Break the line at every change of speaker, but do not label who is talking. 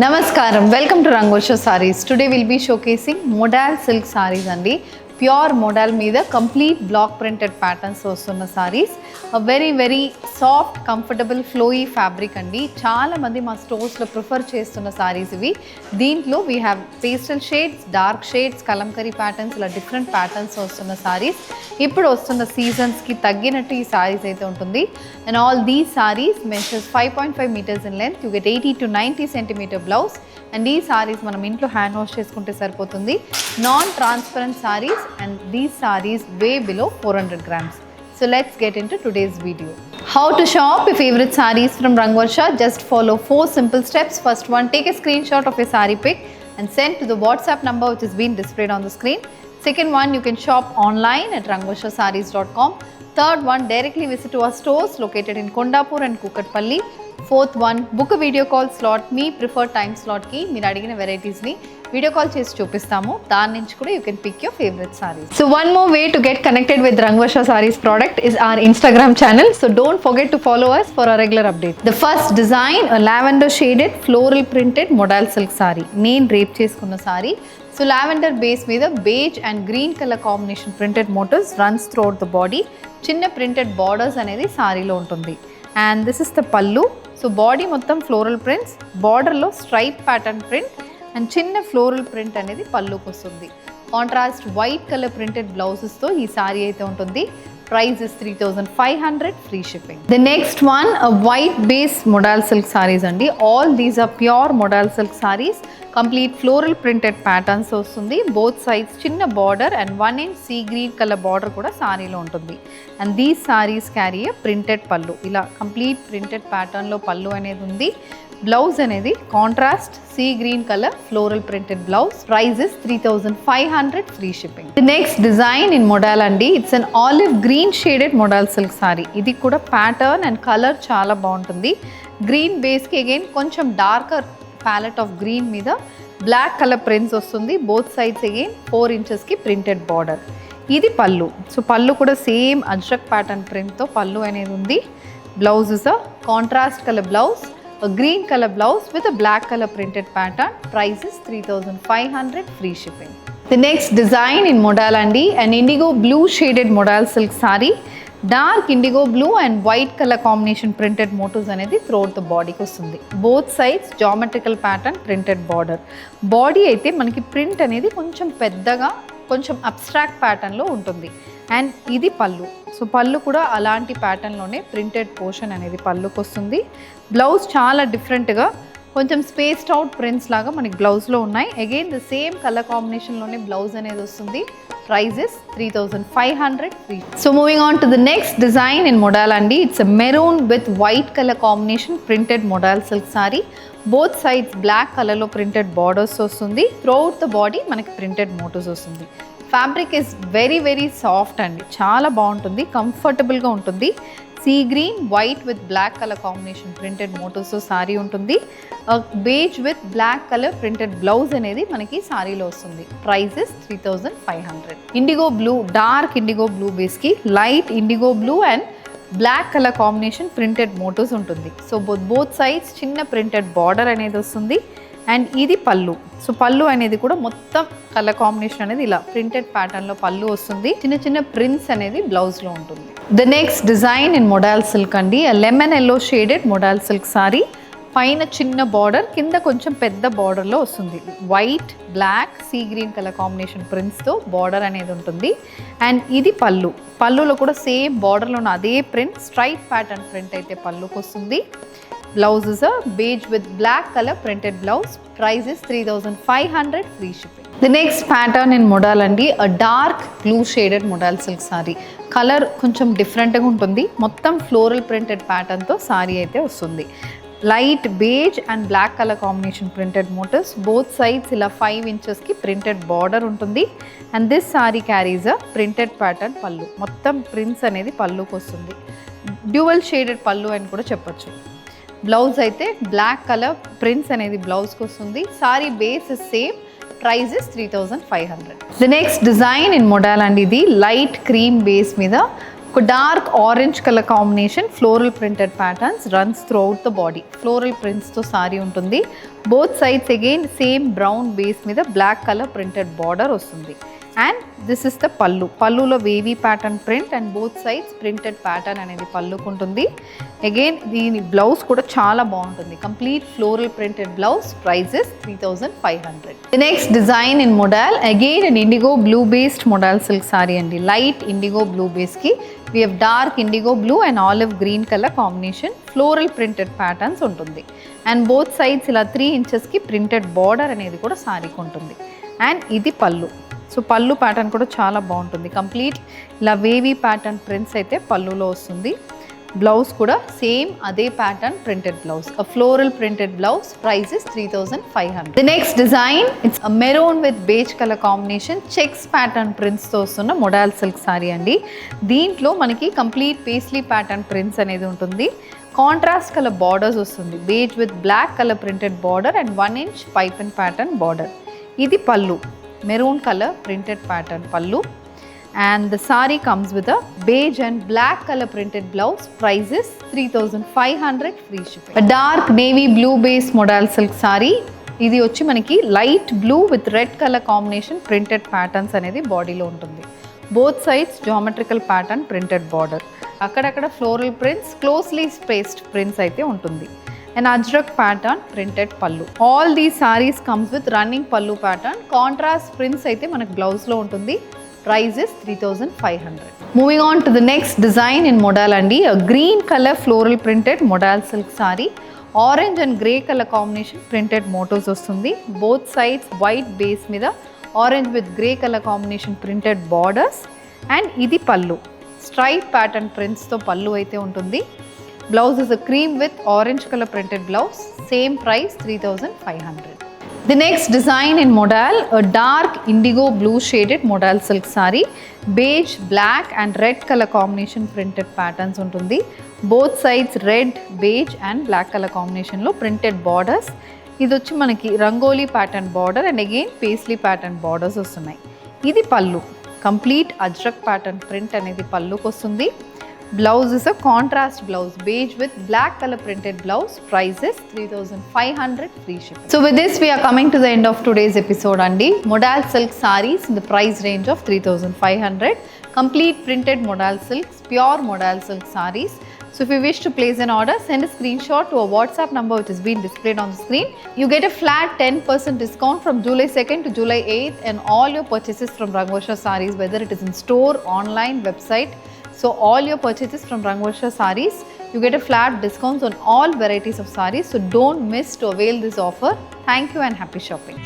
Namaskaram, welcome to Rangvarsha Sarees. Today we'll be showcasing modal silk sarees andi. Pure modal మీద complete block printed patterns వస్తున్న sarees. A very soft, comfortable, flowy fabric అండి. చాలా మంది మా స్టోర్స్లో prefer చేస్తున్న sarees ఇవి. దీంట్లో we have pastel shades, dark shades, kalamkari patterns ఇలా డిఫరెంట్ ప్యాటర్న్స్ వస్తున్న sarees. ఇప్పుడు వస్తున్న సీజన్స్కి తగ్గినట్టు ఈ sarees అయితే ఉంటుంది. And all these sarees measures 5.5 meters in length. You get 80 to 90 centimeter blouse. And ఈ sarees మనం ఇంట్లో హ్యాండ్ వాష్ చేసుకుంటే సరిపోతుంది. Non transparent sarees and these sarees way below 400 grams. So let's get into today's video. How to shop your favorite sarees from Rangvarsha? Just follow 4 simple steps. First one, take a screenshot of your saree pic and send to the WhatsApp number which is being displayed on the screen. Second one, you can shop online at rangvarshasarees.com. Third one, directly visit to our stores located in Kondapur and Kukatpalli. Fourth one, book a video call slot. Me preferred time slot ki meer adigina varieties ni video call chesi chupistamu. Dani nunchi kuda you can pick your favorite sarees. So one more way to get connected with Rangvarsha Sarees product is our Instagram channel. So don't forget to follow us for our regular updates. The first design, a lavender shaded floral printed modal silk saree. Neen drape cheskunna saree. So lavender base మీద beige and green color combination printed motifs runs throughout the body. చిన్న printed borders అనేది సారీలో ఉంటుంది. And this is the pallu. So body మొత్తం floral prints, borderలో stripe pattern print and చిన్న floral print అనేది పల్లుకి వస్తుంది. Contrast white colour printed బ్లౌజెస్తో ఈ sorry అయితే ఉంటుంది. Price is 3,500, free shipping. The next one, a white base modal silk sarees andi. All these are pure modal silk sarees. Complete floral printed patterns వస్తుంది. Both sides చిన్న border and 1 inch sea green color border కూడా సారీలో ఉంటుంది. And these sarees carry a printed pallu. ఇలా complete printed pattern లో పల్లు అనేది ఉంది. బ్లౌజ్ అనేది contrast sea green colour floral printed blouse. Price is 3,500, free shipping. The next design in modal అండి. It's an olive green shaded modal silk sari. ఇది కూడా pattern and colour చాలా బాగుంటుంది. గ్రీన్ బేస్కి అగైన్ కొంచెం డార్కర్ ప్యాలెట్ ఆఫ్ గ్రీన్ మీద black colour prints వస్తుంది. Both sides again 4 inchesకి ప్రింటెడ్ బార్డర్. ఇది పళ్ళు. సో పళ్ళు కూడా సేమ్ అజ్రక్ ప్యాటర్న్ ప్రింట్తో పళ్ళు అనేది ఉంది. Blouse is a contrast colour blouse. A green color blouse with a black color printed pattern. Price is 3,500, free shipping. The next design in modal andi, an indigo blue shaded modal silk saree. Dark indigo blue and white color combination printed motifs అనేది throughout the body కి వస్తుంది. Both sides geometrical pattern printed border. Body అయితే మనకి print అనేది కొంచెం పెద్దగా కొంచెం abstract ప్యాటర్న్లో ఉంటుంది. అండ్ ఇది పళ్ళు. సో పళ్ళు కూడా అలాంటి ప్యాటర్న్లోనే ప్రింటెడ్ పోర్షన్ అనేది పళ్ళుకి వస్తుంది. బ్లౌజ్ చాలా డిఫరెంట్గా కొంచెం స్పేస్డ్ అవుట్ ప్రింట్స్ లాగా మనకి బ్లౌజ్లో ఉన్నాయి. అగైన్ ద సేమ్ కలర్ కాంబినేషన్లోనే బ్లౌజ్ అనేది వస్తుంది. Price is 3,500, free. So moving on to the next design in modal andi. It's a maroon with white color combination printed modal silk saree. Both sides black color లో printed borders వస్తుంది. Throughout the body మనకి printed motifs వస్తుంది. Fabric is very soft అండి. చాలా బాగుంటుంది, కంఫర్టబుల్గా ఉంటుంది. Sea green white with black colour combination printed మోటివ్స్తో సారీ ఉంటుంది. Beige with black colour printed blouse అనేది మనకి సారీలో వస్తుంది. Price is 3,500. Indigo blue, dark indigo blue బేస్కి light indigo blue and black colour combination printed motifs ఉంటుంది. సో బోత్ సైడ్స్ చిన్న printed border అనేది వస్తుంది. అండ్ ఇది పళ్ళు. సో పళ్ళు అనేది కూడా మొత్తం కలర్ కాంబినేషన్ అనేది ఇలా ప్రింటెడ్ ప్యాటర్న్లో పళ్ళు వస్తుంది. చిన్న ప్రింట్స్ అనేది బ్లౌజ్లో ఉంటుంది. The next design in modal silk అండి. Lemon yellow shaded modal silk sari. పైన చిన్న బార్డర్, కింద కొంచెం పెద్ద బార్డర్లో వస్తుంది. White black sea green colour combination ప్రింట్స్తో బార్డర్ అనేది ఉంటుంది. అండ్ ఇది పళ్ళు. పళ్ళులో కూడా సేమ్ బార్డర్లో ఉన్న అదే ప్రింట్, స్ట్రైప్ ప్యాటర్న్ ప్రింట్ అయితే పళ్ళుకి వస్తుంది. Blouse is a beige with black color printed blouse. Price is 3,500, free shipping. The next pattern in modal andi, a dark blue shaded modal silk saree. Color కొంచెం డిఫరెంట్గా ఉంటుంది. మొత్తం floral printed ప్యాటర్న్తో sari అయితే వస్తుంది. Light beige and black colour combination printed motifs. Both sides ఇలా 5 inchesకి printed border ఉంటుంది. And this sari carries a printed pattern pallu. మొత్తం ప్రింట్స్ అనేది పళ్ళుకి వస్తుంది. డ్యూవల్ షేడెడ్ పళ్ళు అని కూడా చెప్పొచ్చు. బ్లౌజ్ అయితే బ్లాక్ కలర్ ప్రింట్స్ అనేది బ్లౌజ్కి వస్తుంది. Sari base is same. Price is 3,500. The next design in modal అండి. ఇది లైట్ క్రీమ్ బేస్ మీద ఒక dark orange colour combination floral printed patterns runs throughout the body. Floral ప్రింట్స్తో సారీ ఉంటుంది. Both sides again same brown base మీద black colour printed border వస్తుంది. And this is the pallu. పల్లులో wavy pattern print and both sides printed pattern అనేది పల్లుకు ఉంటుంది. Again దీని blouse కూడా చాలా బాగుంటుంది. Complete floral printed blouse. Prices 3500. The next design in modal again and indigo blue based modal silk sari అండి. Light indigo blue బేస్కి we have dark indigo blue and olive green colour combination floral printed patterns ఉంటుంది. And both sides ఇలా 3 ఇంచెస్కి printed border అనేది కూడా సారీకి ఉంటుంది. And ఇది పల్లు. సో పల్లు ప్యాటర్న్ కూడా చాలా బాగుంటుంది. కంప్లీట్ ఇలా వేవీ ప్యాటర్న్ ప్రింట్స్ అయితే పల్లులో వస్తుంది. బ్లౌజ్ కూడా సేమ్ అదే pattern printed blouse. A floral printed blouse. Price is 3500. The next design it's maroon with beige colour combination checks pattern ప్రింట్స్తో వస్తున్న మోడల్ సిల్క్ సారీ అండి. దీంట్లో మనకి కంప్లీట్ పేస్లీ ప్యాటర్న్ ప్రింట్స్ అనేది ఉంటుంది. కాంట్రాస్ట్ కలర్ బార్డర్స్ వస్తుంది. Beige with black colour printed border and 1 inch pipe and pattern border. ఇది pallu. Maroon colour printed pattern pallu. And the saree comes with a beige and black color printed blouse. Price is 3500 free shipping. A dark navy blue base modal silk saree. ఇది వచ్చి మనకి light blue with red colour combination printed patterns అనేది బాడీలో ఉంటుంది. Both sides geometrical pattern printed border. అక్కడక్కడ floral prints closely spaced prints అయితే ఉంటుంది. And ajrak pattern printed pallu. All these sarees comes with running pallu pattern. Contrast prints అయితే మనకు బ్లౌజ్లో ఉంటుంది. Price is 3500. Moving on to the next design in modal andi. A green color floral printed modal silk saree. Orange and grey color combination printed mottos vastundi. Both sides white base mida orange with grey color combination printed borders. And idi pallu. Stripe pattern prints tho pallu aithe untundi. Blouse is a cream with orange color printed blouse. Same price 3500. The next design in modal, a dark indigo blue shaded modal silk saree. Beige, black and red color combination printed patterns untundi. Both sides red, beige and black color combination lo printed borders. Idi vachi manaki rangoli pattern border and again paisley pattern borders vastunnai. Idi pallu. Complete ajrak pattern print anedi pallu kostundi. Blouse is a contrast blouse, beige with black color printed blouse. Price is 3500 free shipping. So with this we are coming to the end of today's episode andi. Modal silk sarees in the price range of 3500. Complete printed modal silks, pure modal silk sarees. So if you wish to place an order, send a screenshot to a WhatsApp number which is being displayed on the screen. You get a flat 10% discount from July 2nd to July 8th and all your purchases from Rangvarsha Sarees, whether it is in store, online, website. So all your purchases from Rangvarsha Sarees, you get a flat discounts on all varieties of sarees. So don't miss to avail this offer. Thank you and happy shopping.